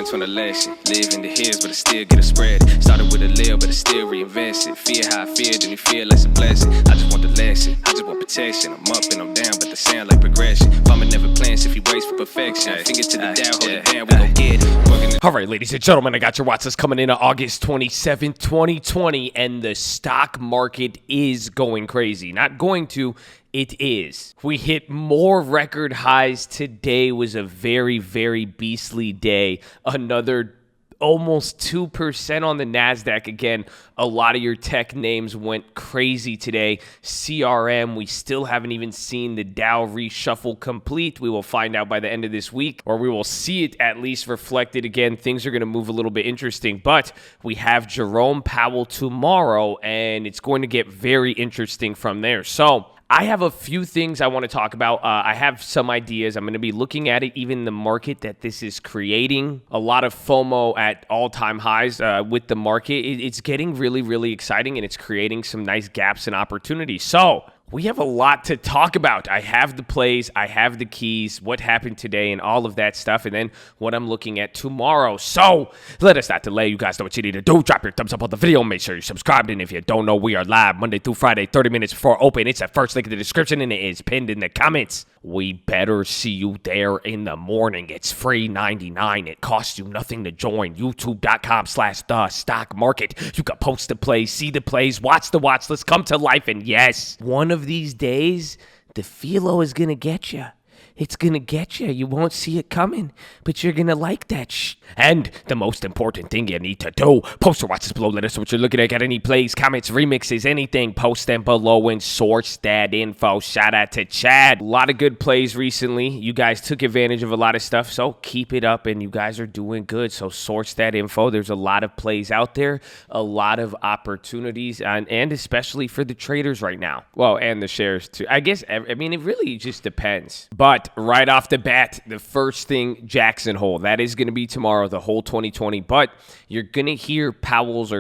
learned from the lesson. Live in the hills, but I still get a spread. Started with a little, but I still reinvest it. Fear how I feel, then you feel like a blessing. I just want the lesson, I just want protection. I'm up and I'm down, but they sound like progression. Farmer never plans if he waits for perfection. Finger to the down, hold it down, we gon' get it. All right, ladies and gentlemen, I got your Watchlist coming in on August 27th, 2020, and the stock market is going crazy. Not going to, it is. We hit more record highs. Today was a very, very beastly day. Another almost 2% on the NASDAQ. Again, a lot of your tech names went crazy today. CRM, we still haven't even seen the Dow reshuffle complete. We will find out by the end of this week, or we will see it at least reflected. Again, things are going to move a little bit interesting, but we have Jerome Powell tomorrow, and it's going to get very interesting from there. So I have a few things I want to talk about. I have some ideas. I'm going to be looking at it, even the market that this is creating. A lot of FOMO at all-time highs with the market. It's getting really, really exciting, and it's creating some nice gaps and opportunities. So we have a lot to talk about. I have the plays, I have the keys, what happened today, and all of that stuff, and then what I'm looking at tomorrow. So let us not delay. You guys know what you need to do. Drop your thumbs up on the video. Make sure you're subscribed. And if you don't know, we are live Monday through Friday, 30 minutes before open. It's that first link in the description, and it is pinned in the comments. We better see you there in the morning. It's free 99. It costs you nothing to join. YouTube.com/the stock market. You can post the plays, see the plays, watch the watch list come to life. And yes, one of these days, the philo is going to get you. It's going to get you. You won't see it coming, but you're going to like that. And the most important thing you need to do, post or watch this below. Let us know what you're looking at. Got any plays, comments, remixes, anything, post them below and source that info. Shout out to Chad. A lot of good plays recently. You guys took advantage of a lot of stuff, so keep it up, and you guys are doing good. So source that info. There's a lot of plays out there, a lot of opportunities, and especially for the traders right now. Well, and the shares too. I guess, I mean, it really just depends. But right off the bat, the first thing, Jackson Hole. That is going to be tomorrow, the whole 2020. But you're going to hear Powell's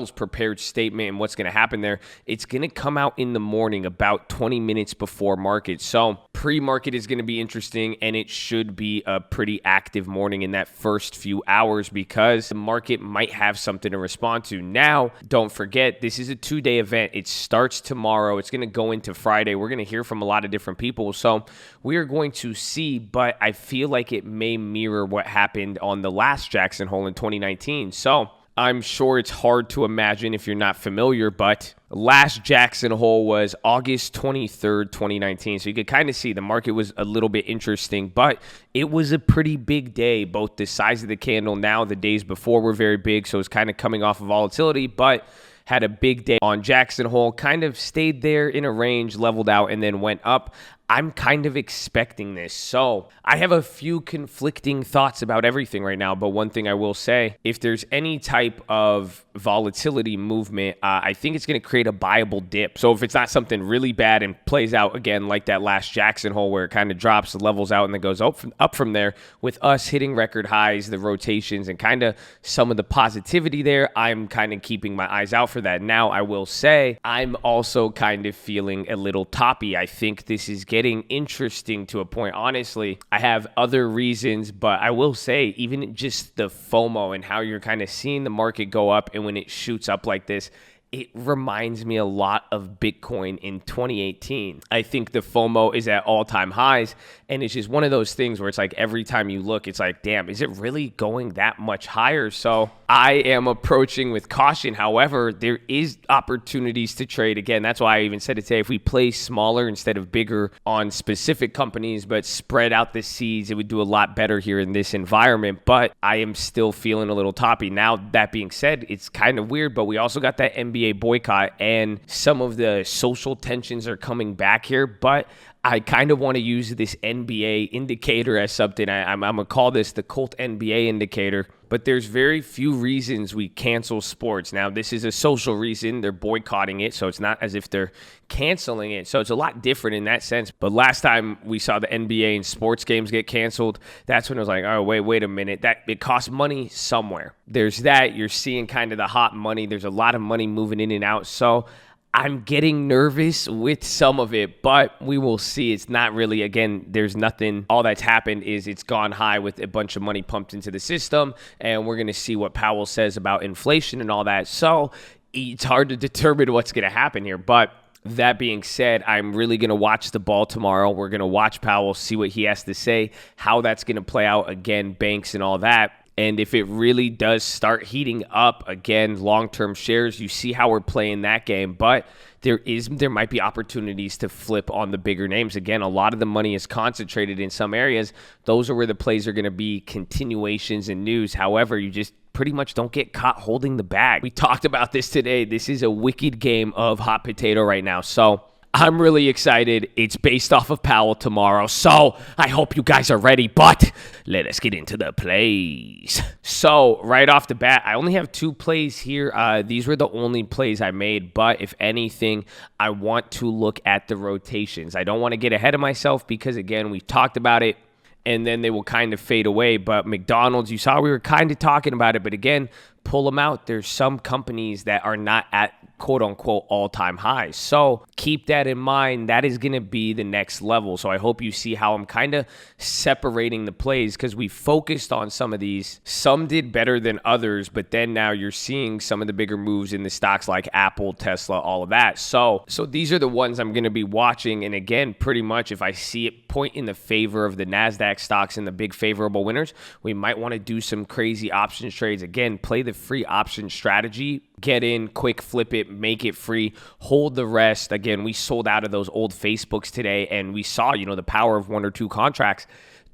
prepared statement and what's going to happen there. It's going to come out in the morning about 20 minutes before market. So pre-market is going to be interesting, and it should be a pretty active morning in that first few hours because the market might have something to respond to. Now, don't forget, this is a 2-day event. It starts tomorrow. It's going to go into Friday. We're going to hear from a lot of different people. So we are going to see, but I feel like it may mirror what happened on the last Jackson Hole in 2019. So I'm sure it's hard to imagine if you're not familiar, but last Jackson Hole was August 23rd, 2019. So you could kind of see the market was a little bit interesting, but it was a pretty big day. Both the size of the candle now, the days before were very big. So it's kind of coming off of volatility, but had a big day on Jackson Hole, kind of stayed there in a range, leveled out, and then went up. I'm kind of expecting this. So I have a few conflicting thoughts about everything right now. But one thing I will say, if there's any type of volatility movement, I think it's going to create a buyable dip. So if it's not something really bad and plays out again like that last Jackson Hole where it kind of drops, levels out, and then goes up from there, with us hitting record highs, the rotations, and kind of some of the positivity there, I'm kind of keeping my eyes out for that. Now, I will say I'm also kind of feeling a little toppy. I think this is getting interesting to a point. Honestly, I have other reasons, but I will say even just the FOMO and how you're kind of seeing the market go up, and when it shoots up like this, it reminds me a lot of Bitcoin in 2018. I think the FOMO is at all-time highs, and it's just one of those things where it's like every time you look, it's like, damn, is it really going that much higher? So I am approaching with caution. However, there is opportunities to trade. Again, that's why I even said it today. If we play smaller instead of bigger on specific companies, but spread out the seeds, it would do a lot better here in this environment. But I am still feeling a little toppy. Now, that being said, it's kind of weird, but we also got that NBA boycott, and some of the social tensions are coming back here, but I kind of want to use this NBA indicator as something. I'm going to call this the cult NBA indicator. But there's very few reasons we cancel sports. Now, this is a social reason. They're boycotting it, so it's not as if they're canceling it. So it's a lot different in that sense. But last time we saw the NBA and sports games get canceled, that's when it was like, oh, wait a minute. That it costs money somewhere. There's that. You're seeing kind of the hot money. There's a lot of money moving in and out. So I'm getting nervous with some of it, but we will see. It's not really, again, there's nothing. All that's happened is it's gone high with a bunch of money pumped into the system, and we're going to see what Powell says about inflation and all that. So it's hard to determine what's going to happen here, but that being said, I'm really going to watch the ball tomorrow. We're going to watch Powell, see what he has to say, how that's going to play out, again, banks and all that. And if it really does start heating up, again, long-term shares, you see how we're playing that game. But there might be opportunities to flip on the bigger names. Again, a lot of the money is concentrated in some areas. Those are where the plays are going to be continuations and news. However, you just pretty much don't get caught holding the bag. We talked about this today. This is a wicked game of hot potato right now. So I'm really excited. It's based off of Powell tomorrow, so I hope you guys are ready, but let us get into the plays. So right off the bat, I only have 2 plays here. These were the only plays I made, but if anything, I want to look at the rotations. I don't want to get ahead of myself because, again, we talked about it, and then they will kind of fade away. But McDonald's, you saw we were kind of talking about it, but again, pull them out. There's some companies that are not at quote-unquote all-time highs. So keep that in mind. That is going to be the next level. So I hope you see how I'm kind of separating the plays because we focused on some of these. Some did better than others, but then now you're seeing some of the bigger moves in the stocks like Apple, Tesla, all of that. So these are the ones I'm going to be watching. And again, pretty much if I see it point in the favor of the NASDAQ stocks and the big favorable winners, we might want to do some crazy options trades. Again, play the free option strategy. Get in, quick flip it, make it free, hold the rest. Again, we sold out of those old Facebooks today, and we saw, the power of 1 or 2 contracts.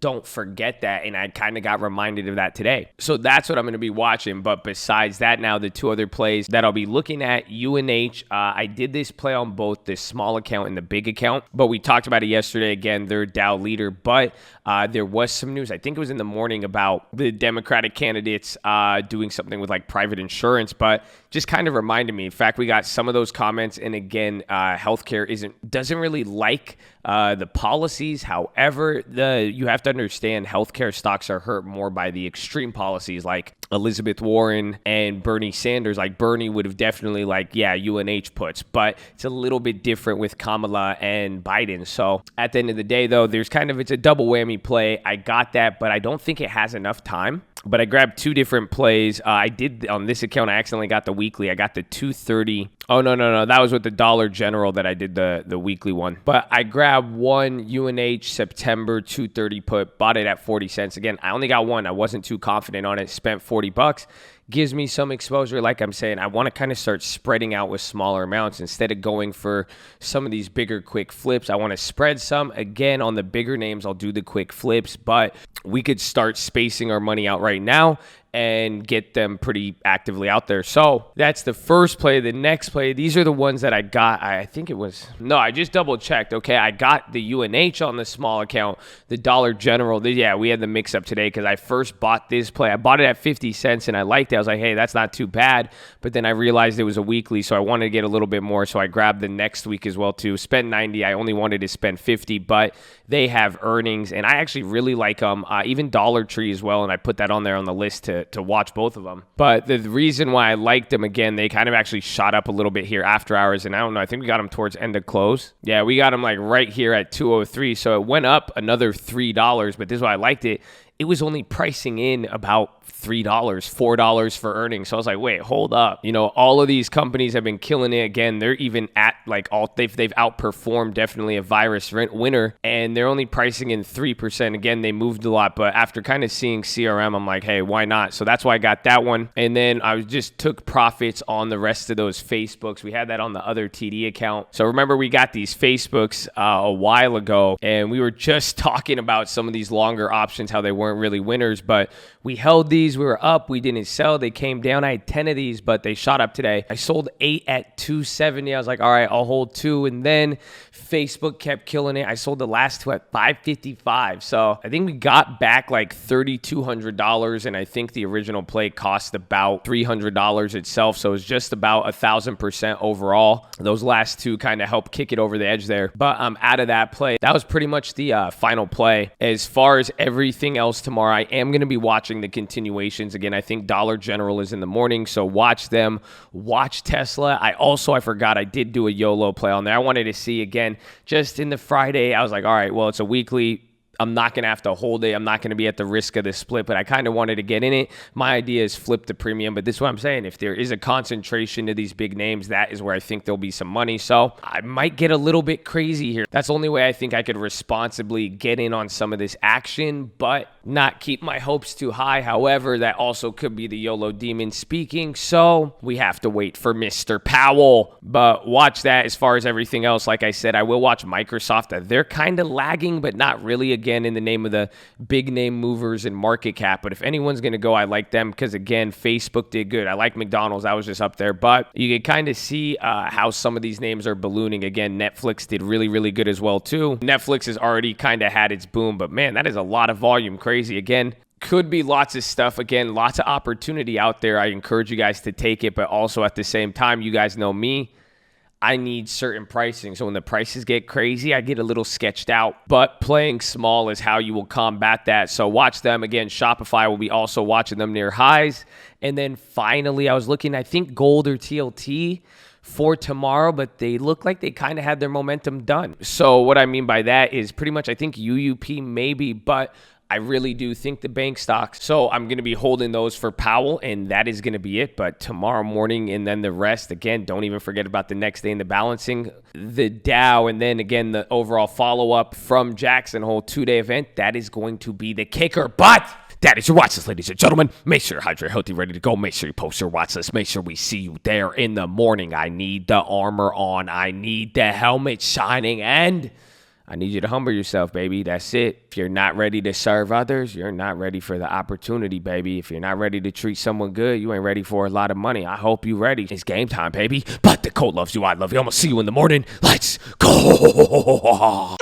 Don't forget that, and I kind of got reminded of that today. So that's what I'm going to be watching, but besides that, now the 2 other plays that I'll be looking at, UNH, I did this play on both the small account and the big account, but we talked about it yesterday. Again, they're Dow leader, but there was some news, I think it was in the morning, about the Democratic candidates doing something with like private insurance, but just kind of reminded me. In fact, we got some of those comments, and again, healthcare doesn't really like the policies. However, you have to understand healthcare stocks are hurt more by the extreme policies like Elizabeth Warren and Bernie Sanders. Like Bernie would have definitely UNH puts, but it's a little bit different with Kamala and Biden. So at the end of the day, though, it's a double whammy play. I got that, but I don't think it has enough time. But I grabbed 2 different plays. I did on this account. I accidentally got the weekly. I got the 230. Oh, no. That was with the Dollar General that I did the weekly one. But I grabbed one UNH September 230 put, bought it at 40 cents. Again, I only got one. I wasn't too confident on it. Spent $40. Gives me some exposure. Like I'm saying, I want to kind of start spreading out with smaller amounts instead of going for some of these bigger quick flips. I want to spread some. Again, on the bigger names, I'll do the quick flips, but we could start spacing our money out right now and get them pretty actively out there. So that's the first play. The next play, these are the ones that I got. I just double checked. Okay, I got the UNH on the small account, the Dollar General. We had the mix up today because I first bought this play. I bought it at 50 cents and I liked it. I was like, hey, that's not too bad. But then I realized it was a weekly, so I wanted to get a little bit more. So I grabbed the next week as well too. Spent 90. I only wanted to spend 50, but they have earnings and I actually really like them. Even Dollar Tree as well. And I put that on there on the list to watch both of them. But the reason why I liked them, again, they kind of actually shot up a little bit here after hours. And I don't know, I think we got them towards end of close. Yeah, we got them like right here at 203. So it went up another $3. But this is why I liked it. It was only pricing in about $3, $4 for earnings. So I was like, wait, hold up. All of these companies have been killing it. Again, they're even at they've outperformed definitely a virus winner, and they're only pricing in 3%. Again, they moved a lot, but after kind of seeing CRM, I'm like, hey, why not? So that's why I got that one. And then I just took profits on the rest of those Facebooks. We had that on the other TD account. So remember, we got these Facebooks a while ago, and we were just talking about some of these longer options, how they weren't really winners, but we held these. We were up. We didn't sell. They came down. I had 10 of these, but they shot up today. I sold 8 at 270. I was like, all right, I'll hold 2. And then Facebook kept killing it. I sold the last 2 at 555. So I think we got back like $3,200. And I think the original play cost about $300 itself. So it was just about 1,000% overall. Those last 2 kind of helped kick it over the edge there. But out of that play, that was pretty much the final play. As far as everything else else tomorrow. I am going to be watching the continuations. Again, I think Dollar General is in the morning, so watch them. Watch Tesla. I forgot I did do a YOLO play on there. I wanted to see, again, just in the Friday, I was like, all right, well, it's a weekly. I'm not going to have to hold it. I'm not going to be at the risk of the split, but I kind of wanted to get in it. My idea is flip the premium, but this is what I'm saying. If there is a concentration to these big names, that is where I think there'll be some money. So I might get a little bit crazy here. That's the only way I think I could responsibly get in on some of this action, but not keep my hopes too high. However, that also could be the YOLO demon speaking. So we have to wait for Mr. Powell, but watch that. As far as everything else, like I said, I will watch Microsoft. They're kind of lagging, but not really, again, in the name of the big name movers and market cap. But if anyone's going to go, I like them because, again, Facebook did good. I like McDonald's. I was just up there. But you can kind of see how some of these names are ballooning. Again, Netflix did really, really good as well, too. Netflix has already kind of had its boom. But, man, that is a lot of volume. Crazy. Again, could be lots of stuff. Again, lots of opportunity out there. I encourage you guys to take it. But also at the same time, you guys know me. I need certain pricing. So when the prices get crazy, I get a little sketched out. But playing small is how you will combat that. So watch them. Again, Shopify will be also watching them near highs. And then finally, I was looking, I think gold or TLT for tomorrow, but they look like they kind of had their momentum done. So what I mean by that is pretty much, I think UUP maybe, but I really do think the bank stocks. So I'm going to be holding those for Powell, and that is going to be it. But tomorrow morning and then the rest, again, don't even forget about the next day in the balancing, the Dow, and then again, the overall follow-up from Jackson Hole 2-day event. That is going to be the kicker. But that is your watch list, ladies and gentlemen. Make sure you're hydrated, healthy, ready to go. Make sure you post your watch list. Make sure we see you there in the morning. I need the armor on. I need the helmet shining, and I need you to humble yourself, baby. That's it. If you're not ready to serve others, you're not ready for the opportunity, baby. If you're not ready to treat someone good, you ain't ready for a lot of money. I hope you're ready. It's game time, baby. But the code loves you. I love you. I'm going to see you in the morning. Let's go.